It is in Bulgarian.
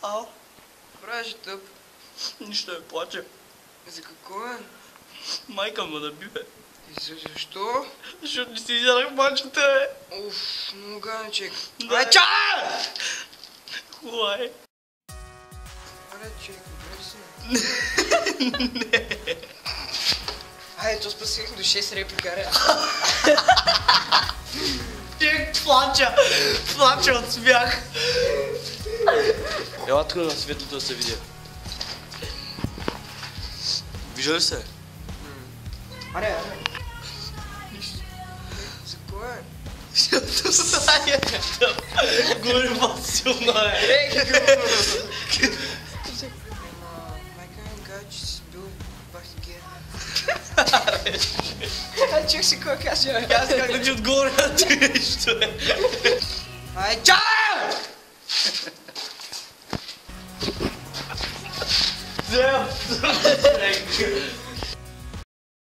Ау, Правиш тъп. нищо не плаче. За какво е? Майка му да би, бе. Защо? Защото не си изядах мачета, бе. Уф, много ганчек. Да. Ай, чай! Хубава е. Аре, чек, добре си. Не. Ай, то спасих до 6 реплика, аре. Чек, плача от смях. Ела тук на светлото да се видя. Вижда ли се? Аре. За кое е? Защото знае горе по-силно е. Майка ми каза, че си бил бахтигер. Ай, чух си какво кажа. Аз как да ти отговоря на ти нещо, е. Ай, чай! Взем!